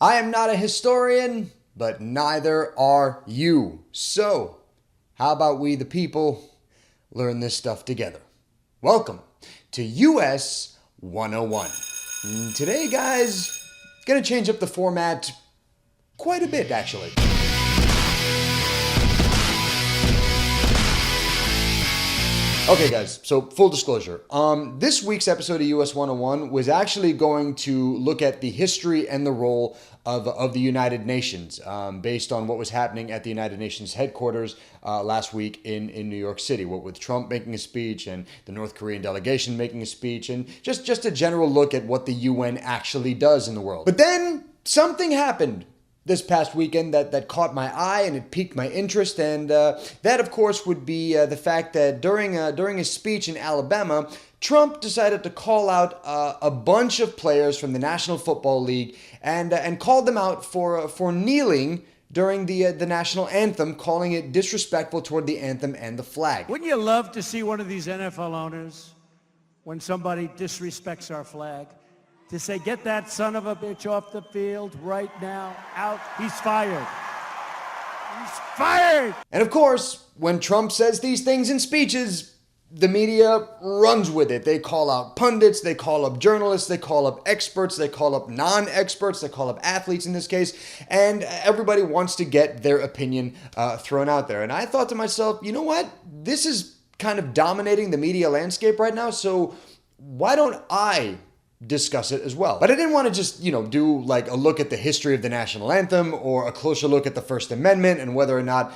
I am not a historian, but neither are you. So, how about we, the people, learn this stuff together? Welcome to US 101. Today, guys, gonna change up the format quite a bit, actually. Okay, guys, so full disclosure. This week's episode of US 101 was actually going to look at the history and the role of the United Nations based on what was happening at the United Nations headquarters last week in New York City, what with Trump making a speech and the North Korean delegation making a speech, and just a general look at what the UN actually does in the world. But then something happened this past weekend that caught my eye and it piqued my interest, and that of course would be the fact that during his speech in Alabama, Trump decided to call out a bunch of players from the National Football League and called them out for kneeling during the National Anthem, calling it disrespectful toward the anthem and the flag. Wouldn't you love to see one of these NFL owners, when somebody disrespects our flag, to say, get that son of a bitch off the field right now, out, he's fired. He's fired! And of course, when Trump says these things in speeches, the media runs with it. They call out pundits, they call up journalists, they call up experts, they call up non-experts, they call up athletes in this case, and everybody wants to get their opinion thrown out there. And I thought to myself, you know what? This is kind of dominating the media landscape right now, so why don't I discuss it as well? But I didn't want to just, do like a look at the history of the national anthem or a closer look at the First Amendment and whether or not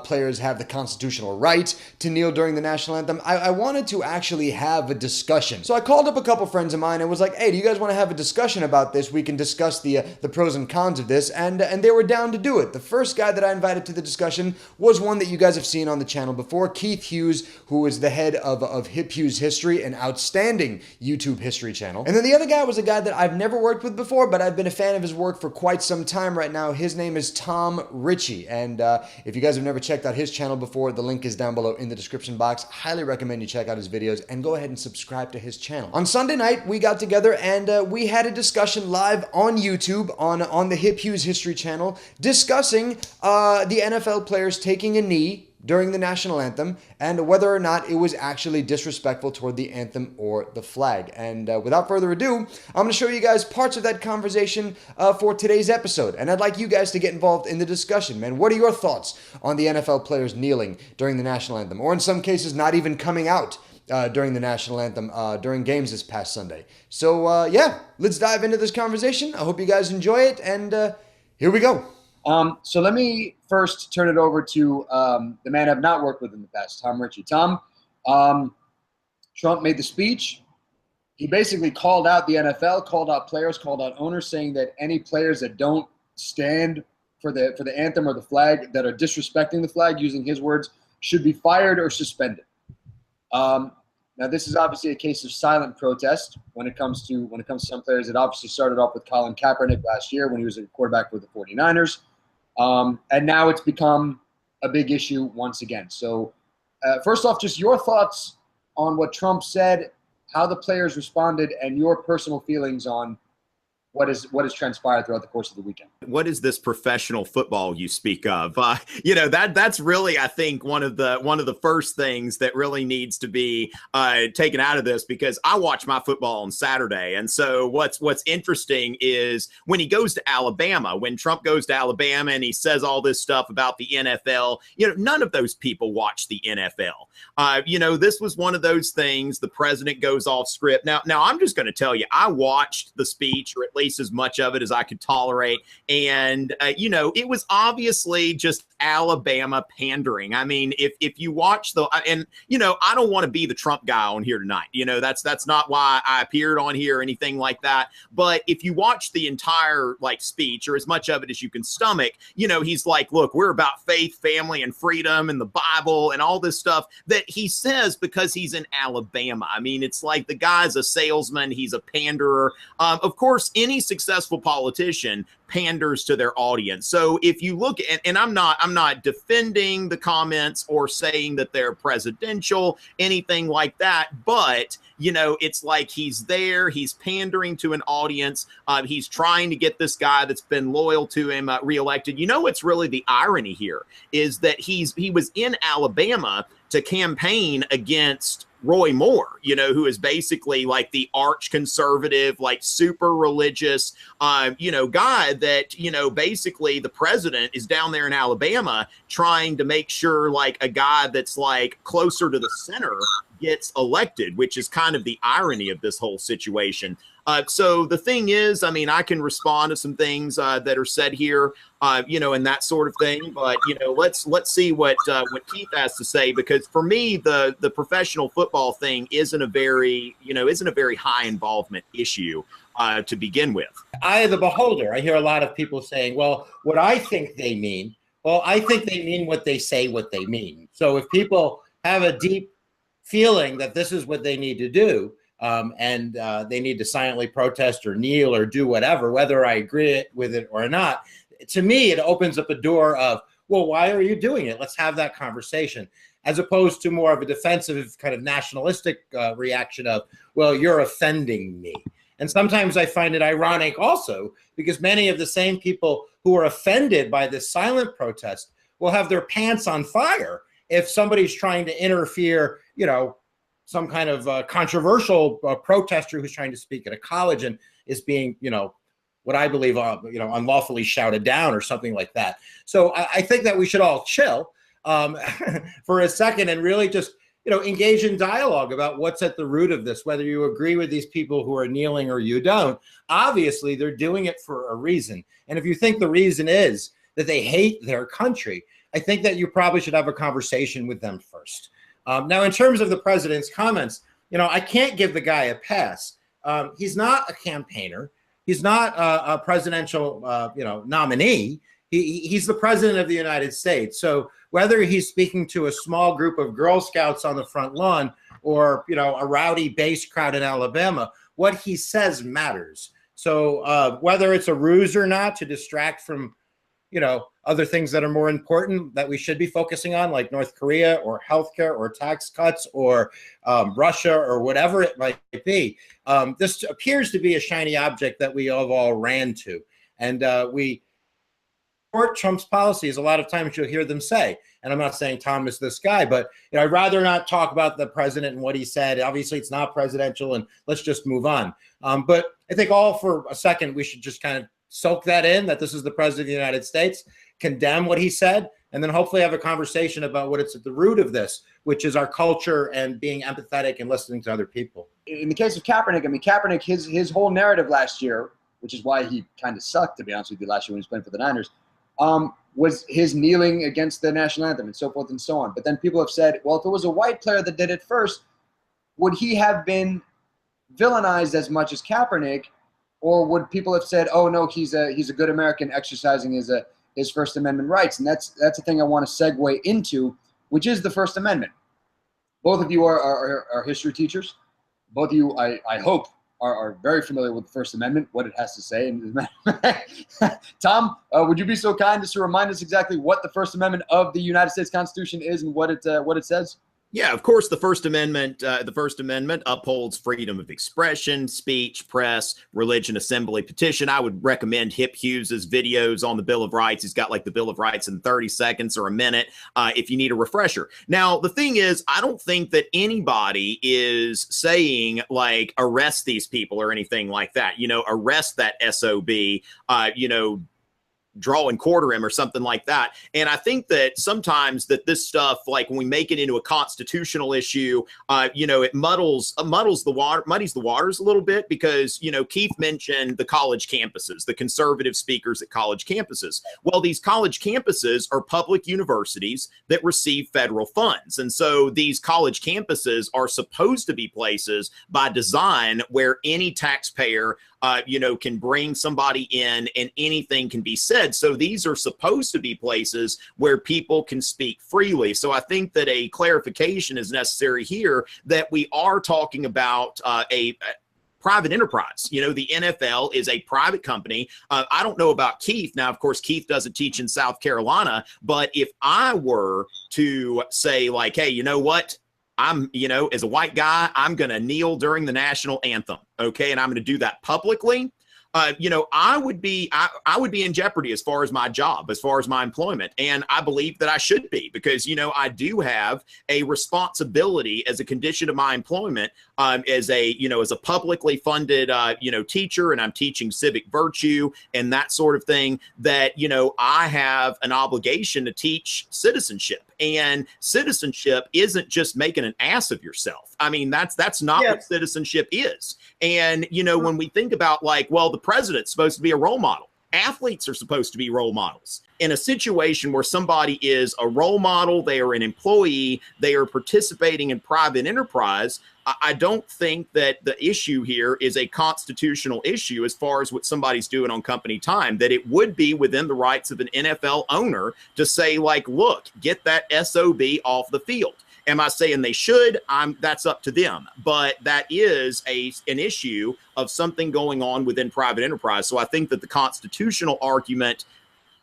players have the constitutional right to kneel during the national anthem. I wanted to actually have a discussion. So I called up a couple friends of mine and was like, hey, do you guys want to have a discussion about this? We can discuss the pros and cons of this. And they were down to do it. The first guy that I invited to the discussion was one that you guys have seen on the channel before, Keith Hughes, who is the head of HipHughes History, an outstanding YouTube history channel. And then the other guy was a guy that I've never worked with before, but I've been a fan of his work for quite some time right now. His name is Tom Richey. And if you guys have never checked out his channel before, the link is down below in the description box. Highly recommend you check out his videos and go ahead and subscribe to his channel. On Sunday night, we got together and we had a discussion live on YouTube on the HipHughes History channel discussing the NFL players taking a knee during the national anthem and whether or not it was actually disrespectful toward the anthem or the flag. And without further ado, I'm going to show you guys parts of that conversation for today's episode. And I'd like you guys to get involved in the discussion, man. What are your thoughts on the NFL players kneeling during the national anthem, or in some cases not even coming out during the national anthem during games this past Sunday? So yeah, let's dive into this conversation. I hope you guys enjoy it, and here we go. So let me first turn it over to the man I've not worked with in the past, Tom Richey. Tom, Trump made the speech. He basically called out the NFL, called out players, called out owners, saying that any players that don't stand for the anthem or the flag, that are disrespecting the flag, using his words, should be fired or suspended. Now, this is obviously a case of silent protest when it comes to some players. It obviously started off with Colin Kaepernick last year when he was a quarterback for the 49ers. And now it's become a big issue once again. So first off, just your thoughts on what Trump said, how the players responded, and your personal feelings on what has transpired throughout the course of the weekend. What is this professional football you speak of? That's really, I think, one of the first things that really needs to be taken out of this, because I watch my football on Saturday. And so what's interesting is when he goes to Alabama, when Trump goes to Alabama and he says all this stuff about the NFL, none of those people watch the NFL. This was one of those things. The president goes off script. Now I'm just going to tell you, I watched the speech, or at least as much of it as I could tolerate. And, it was obviously just Alabama pandering. I mean, if you watch I don't want to be the Trump guy on here tonight. That's not why I appeared on here or anything like that. But if you watch the entire speech, or as much of it as you can stomach, he's like, look, we're about faith, family, and freedom, and the Bible, and all this stuff that he says because he's in Alabama. I mean, it's like the guy's a salesman. He's a panderer. Of course, in any successful politician panders to their audience. So if you look at, and I'm not defending the comments or saying that they're presidential, anything like that, but you know, it's like he's there, he's pandering to an audience, he's trying to get this guy that's been loyal to him reelected. You know, what's really the irony here is that he was in Alabama to campaign against Roy Moore, you know, who is basically like the arch conservative, like super religious, you know, guy that, you know, basically the president is down there in Alabama trying to make sure like a guy that's like closer to the center gets elected, which is kind of the irony of this whole situation. So the thing is, I mean, I can respond to some things that are said here, you know, and that sort of thing. But, you know, let's see what Keith has to say, because for me, the professional football thing isn't a very high involvement issue to begin with. Eye of the beholder. I hear a lot of people saying, well, what I think they mean. Well, I think they mean what they say what they mean. So if people have a deep feeling that this is what they need to do, and they need to silently protest or kneel or do whatever, whether I agree with it or not, to me, it opens up a door of, well, why are you doing it? Let's have that conversation, as opposed to more of a defensive kind of nationalistic reaction of, well, you're offending me. And sometimes I find it ironic also, because many of the same people who are offended by this silent protest will have their pants on fire if somebody's trying to interfere, you know, some kind of controversial protester who's trying to speak at a college and is being, you know, what I believe, you know, unlawfully shouted down or something like that. So I think that we should all chill for a second and really just, you know, engage in dialogue about what's at the root of this, whether you agree with these people who are kneeling or you don't. Obviously, they're doing it for a reason. And if you think the reason is that they hate their country, I think that you probably should have a conversation with them first. Now, in terms of the president's comments, you know, I can't give the guy a pass. He's not a campaigner. He's not a presidential, you know, nominee. He's the president of the United States. So whether he's speaking to a small group of Girl Scouts on the front lawn or, you know, a rowdy base crowd in Alabama, what he says matters. So whether it's a ruse or not to distract from, you know, other things that are more important that we should be focusing on, like North Korea or healthcare or tax cuts or Russia or whatever it might be. This appears to be a shiny object that we have all ran to. And we support Trump's policies. A lot of times you'll hear them say, and I'm not saying Tom is this guy, but you know, I'd rather not talk about the president and what he said. Obviously, it's not presidential, and let's just move on. But I think all for a second, we should just kind of soak that in, that this is the president of the United States, condemn what he said, and then hopefully have a conversation about what it's at the root of this, which is our culture and being empathetic and listening to other people. In the case of Kaepernick, I mean, Kaepernick, his whole narrative last year, which is why he kind of sucked, to be honest with you, last year when he was playing for the Niners, was his kneeling against the national anthem and so forth and so on. But then people have said, well, if it was a white player that did it first, would he have been villainized as much as Kaepernick? Or would people have said, "Oh no, he's a good American exercising his First Amendment rights"? And that's the thing I want to segue into, which is the First Amendment. Both of you are history teachers. Both of you, I hope, are very familiar with the First Amendment, what it has to say. And Tom, would you be so kind as to remind us exactly what the First Amendment of the United States Constitution is and what it says? Yeah, of course, the First Amendment upholds freedom of expression, speech, press, religion, assembly, petition. I would recommend HipHughes' videos on the Bill of Rights. He's got like the Bill of Rights in 30 seconds or a minute if you need a refresher. Now, the thing is, I don't think that anybody is saying like arrest these people or anything like that. You know, arrest that SOB, you know, draw and quarter him or something like that. And I think that sometimes that this stuff, like when we make it into a constitutional issue, you know, it muddies the waters a little bit, because, you know, Keith mentioned the college campuses, the conservative speakers at college campuses. Well, these college campuses are public universities that receive federal funds. And so these college campuses are supposed to be places by design where any taxpayer you know, can bring somebody in and anything can be said. So these are supposed to be places where people can speak freely. So I think that a clarification is necessary here, that we are talking about private enterprise. You know, the NFL is a private company. I don't know about Keith. Now, of course, Keith doesn't teach in South Carolina, but if I were to say like, hey, you know what? I'm, you know, as a white guy, I'm going to kneel during the national anthem. Okay. And I'm going to do that publicly. You know, I would be in jeopardy as far as my job, as far as my employment. And I believe that I should be, because, you know, I do have a responsibility as a condition of my employment, as a, you know, as a publicly funded, you know, teacher, and I'm teaching civic virtue and that sort of thing, that, you know, I have an obligation to teach citizenship. And citizenship isn't just making an ass of yourself. I mean, that's not what citizenship is. And, you know, when we think about like, well, the president's supposed to be a role model. Athletes are supposed to be role models. In a situation where somebody is a role model, they are an employee, they are participating in private enterprise, I don't think that the issue here is a constitutional issue as far as what somebody's doing on company time, that it would be within the rights of an NFL owner to say like, look, get that SOB off the field. Am I saying they should? That's up to them. But that is an issue of something going on within private enterprise. So I think that the constitutional argument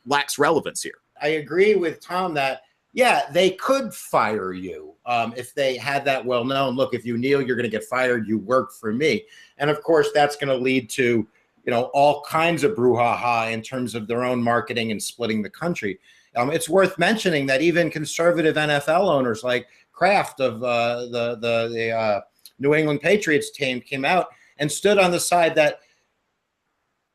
lacks relevance here. I agree with Tom that, yeah, they could fire you if they had that well known. Look, if you kneel, you're going to get fired. You work for me. And of course, that's going to lead to, you know, all kinds of brouhaha in terms of their own marketing and splitting the country. It's worth mentioning that even conservative NFL owners like Kraft of the New England Patriots team came out and stood on the side that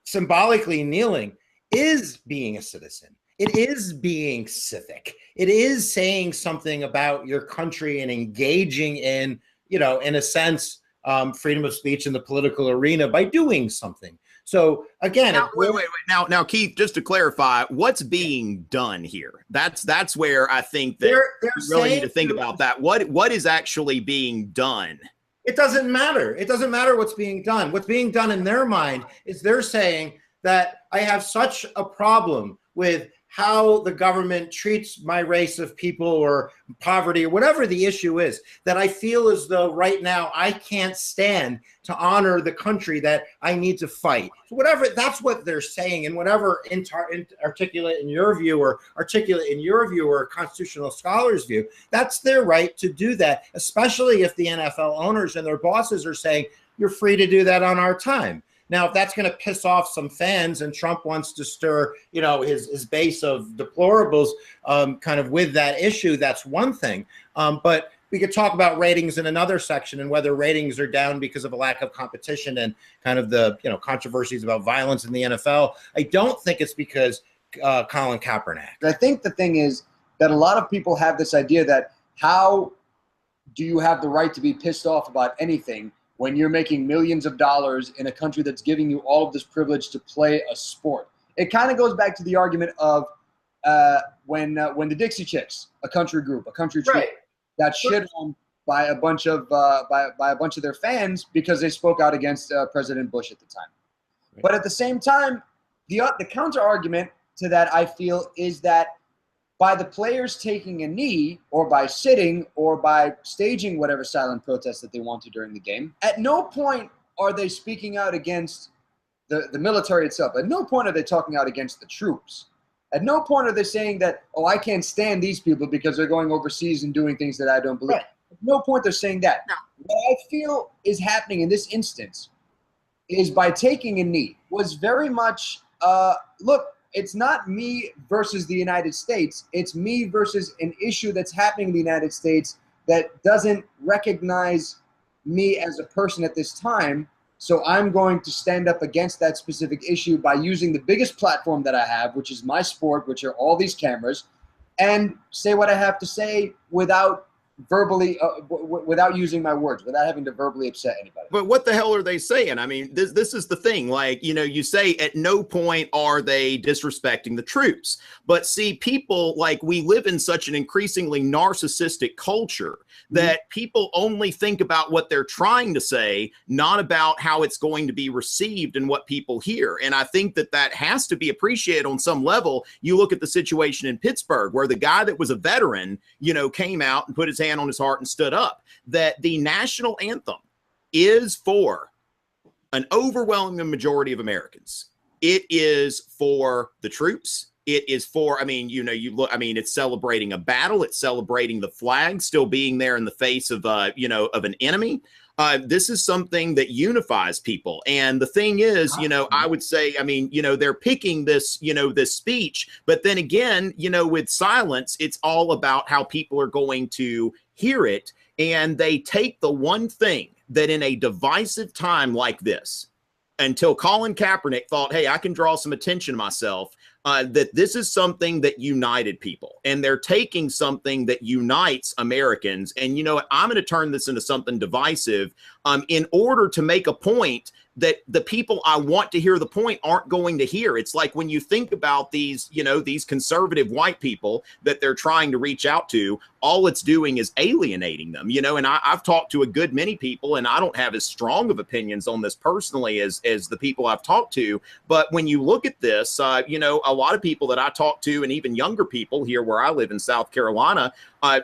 symbolically kneeling is being a citizen. It is being civic. It is saying something about your country and engaging in, you know, in a sense, freedom of speech in the political arena by doing something. So again, wait. Now, Keith, just to clarify, what's being done here? That's where I think that you really need to think about that. What is actually being done? It doesn't matter. It doesn't matter what's being done. What's being done in their mind is they're saying that I have such a problem with how the government treats my race of people or poverty or whatever the issue is, that I feel as though right now I can't stand to honor the country that I need to fight. So whatever, that's what they're saying, and whatever articulate in your view or constitutional scholars' view, that's their right to do that, especially if the NFL owners and their bosses are saying, you're free to do that on our time. Now, if that's going to piss off some fans and Trump wants to stir, you know, his base of deplorables kind of with that issue, that's one thing. But we could talk about ratings in another section and whether ratings are down because of a lack of competition and kind of the, you know, controversies about violence in the NFL. I don't think it's because Colin Kaepernick. I think the thing is that a lot of people have this idea that how do you have the right to be pissed off about anything when you're making millions of dollars in a country that's giving you all of this privilege to play a sport? It kind of goes back to the argument of when the Dixie Chicks, a country group, a country trio, got shit on by a bunch of their fans because they spoke out against President Bush at the time. Right. But at the same time, the counter argument to that, I feel, is that by the players taking a knee or by sitting or by staging whatever silent protest that they want to during the game, at no point are they speaking out against the military itself. At no point are they talking out against the troops. At no point are they saying that, oh, I can't stand these people because they're going overseas and doing things that I don't believe. Right. At no point they're saying that. No. What I feel is happening in this instance is by taking a knee was very much, look, it's not me versus the United States. It's me versus an issue that's happening in the United States that doesn't recognize me as a person at this time. So I'm going to stand up against that specific issue by using the biggest platform that I have, which is my sport, which are all these cameras, and say what I have to say without verbally, without using my words, without having to verbally upset anybody. But what the hell are they saying? I mean, this is the thing. Like, you know, you say at no point are they disrespecting the troops. But see, people, like, we live in such an increasingly narcissistic culture that people only think about what they're trying to say, not about how it's going to be received and what people hear. And I think that that has to be appreciated on some level. You look at the situation in Pittsburgh, where the guy that was a veteran, you know, came out and put his hand on his heart and stood up, that the national anthem is for an overwhelming majority of Americans, it is for the troops. It is for, I mean, you know, you look, I mean, it's celebrating a battle. It's celebrating the flag still being there in the face of, you know, of an enemy. This is something that unifies people. And the thing is, you know, I would say, I mean, you know, they're picking this, you know, this speech, but then again, you know, with silence, it's all about how people are going to hear it. And they take the one thing that in a divisive time like this, until Colin Kaepernick thought, hey, I can draw some attention to myself, that this is something that united people. And they're taking something that unites Americans. And you know what? I'm going to turn this into something divisive in order to make a point that the people I want to hear the point aren't going to hear. It's like when you think about these, you know, these conservative white people that they're trying to reach out to, all it's doing is alienating them, you know, and I've talked to a good many people, and I don't have as strong of opinions on this personally as the people I've talked to. But when you look at this, you know, a lot of people that I talk to, and even younger people here where I live in South Carolina,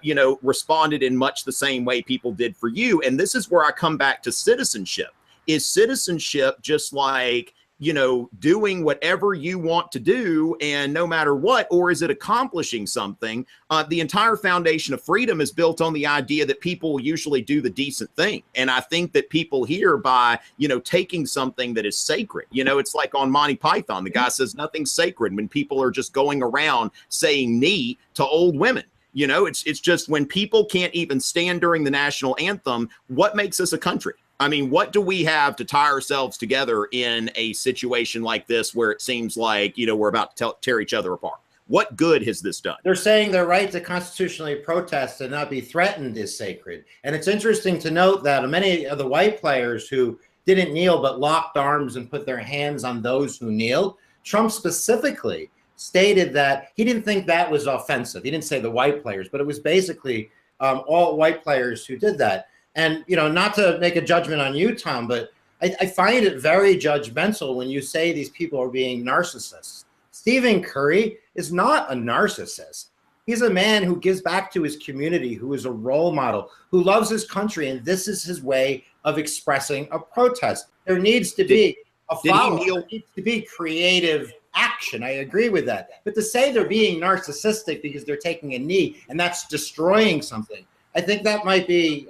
you know, responded in much the same way people did for you. And this is where I come back to citizenship. Is citizenship just like, you know, doing whatever you want to do and no matter what, or is it accomplishing something? The entire foundation of freedom is built on the idea that people usually do the decent thing. And I think that people here by, you know, taking something that is sacred, you know, it's like on Monty Python, the guy says nothing's sacred when people are just going around saying knee to old women. You know, it's just when people can't even stand during the national anthem, what makes us a country? I mean, what do we have to tie ourselves together in a situation like this where it seems like, you know, we're about to tear each other apart? What good has this done? They're saying their right to constitutionally protest and not be threatened is sacred. And it's interesting to note that many of the white players who didn't kneel but locked arms and put their hands on those who kneel, Trump specifically stated that he didn't think that was offensive. He didn't say the white players, but it was basically all white players who did that. And, you know, not to make a judgment on you, Tom, but I find it very judgmental when you say these people are being narcissists. Stephen Curry is not a narcissist. He's a man who gives back to his community, who is a role model, who loves his country, and this is his way of expressing a protest. There needs to be a follow-up. There needs to be creative action. I agree with that. But to say they're being narcissistic because they're taking a knee and that's destroying something, I think that might be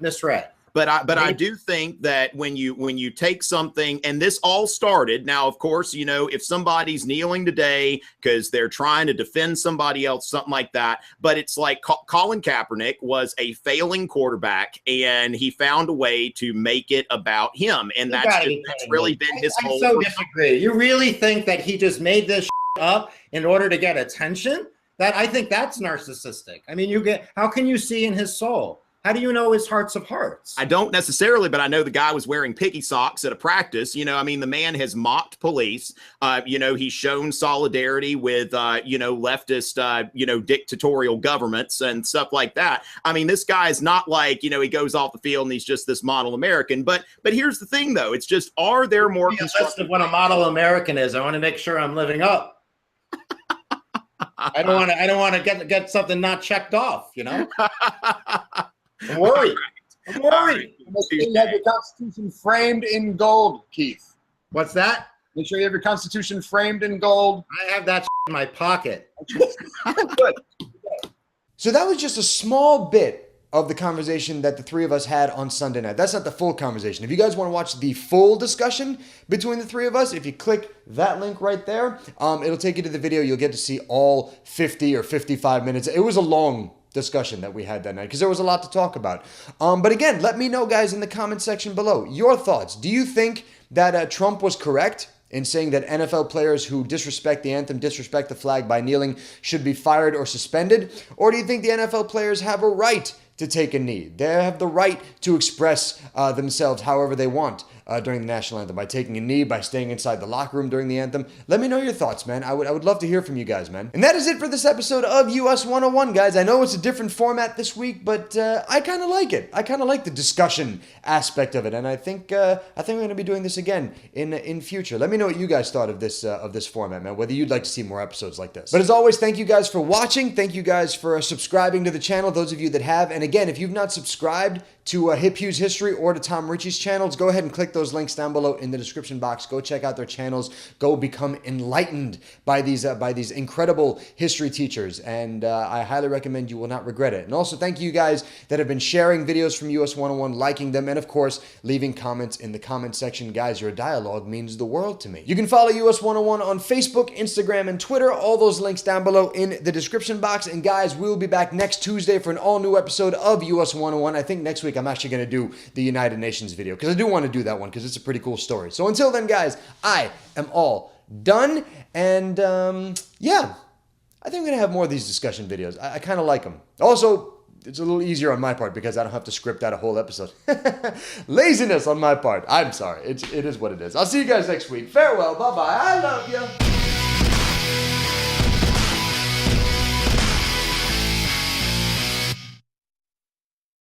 misread. But I do think that when you take something, and this all started, now, of course, you know, if somebody's kneeling today because they're trying to defend somebody else, something like that, but it's like Colin Kaepernick was a failing quarterback, and he found a way to make it about him. And that's really been his whole. I so disagree. You really think that he just made this up in order to get attention? I think that's narcissistic. I mean, how can you see in his soul? How do you know his hearts of hearts? I don't necessarily, but I know the guy was wearing picky socks at a practice. You know, I mean, the man has mocked police. You know, he's shown solidarity with, you know, leftist, you know, dictatorial governments and stuff like that. I mean, this guy is not like, you know, he goes off the field and he's just this model American. But here's the thing, though. It's just, are there more list of what a model American is? I want to make sure I'm living up. I don't want to get something not checked off, you know? I'm worried. I'm worried. Make sure you have your Constitution framed in gold, Keith. What's that? Make sure you have your Constitution framed in gold. I have that in my pocket. Good. So that was just a small bit of the conversation that the three of us had on Sunday night. That's not the full conversation. If you guys want to watch the full discussion between the three of us, if you click that link right there, it'll take you to the video. You'll get to see all 50 or 55 minutes. It was a long discussion that we had that night because there was a lot to talk about. But again, let me know, guys, in the comment section below your thoughts. Do you think that Trump was correct in saying that NFL players who disrespect the anthem, disrespect the flag by kneeling should be fired or suspended? Or do you think the NFL players have a right to take a knee? They have the right to express themselves however they want during the national anthem, by taking a knee, by staying inside the locker room during the anthem. Let me know your thoughts, man. I would love to hear from you guys, man. And that is it for this episode of US 101, guys. I know it's a different format this week, but I kind of like it. I kind of like the discussion aspect of it, and I think we're going to be doing this again in future. Let me know what you guys thought of this format, man, whether you'd like to see more episodes like this. But as always, thank you guys for watching. Thank you guys for subscribing to the channel, those of you that have. And again, if you've not subscribed to HipHughes History or to Tom Richey's channels, go ahead and click those links down below in the description box. Go check out their channels. Go become enlightened by these incredible history teachers, and I highly recommend. You will not regret it. And also, thank you guys that have been sharing videos from US 101, liking them, and of course, leaving comments in the comment section. Guys, your dialogue means the world to me. You can follow US 101 on Facebook, Instagram, and Twitter. All those links down below in the description box. And guys, we'll be back next Tuesday for an all-new episode of US 101. I think next week I'm actually going to do the United Nations video, because I do want to do that one, because it's a pretty cool story. So until then, guys, I am all done. And yeah, I think we're going to have more of these discussion videos. I kind of like them. Also, it's a little easier on my part because I don't have to script out a whole episode. Laziness on my part. I'm sorry. It is what it is. I'll see you guys next week. Farewell. Bye-bye. I love you.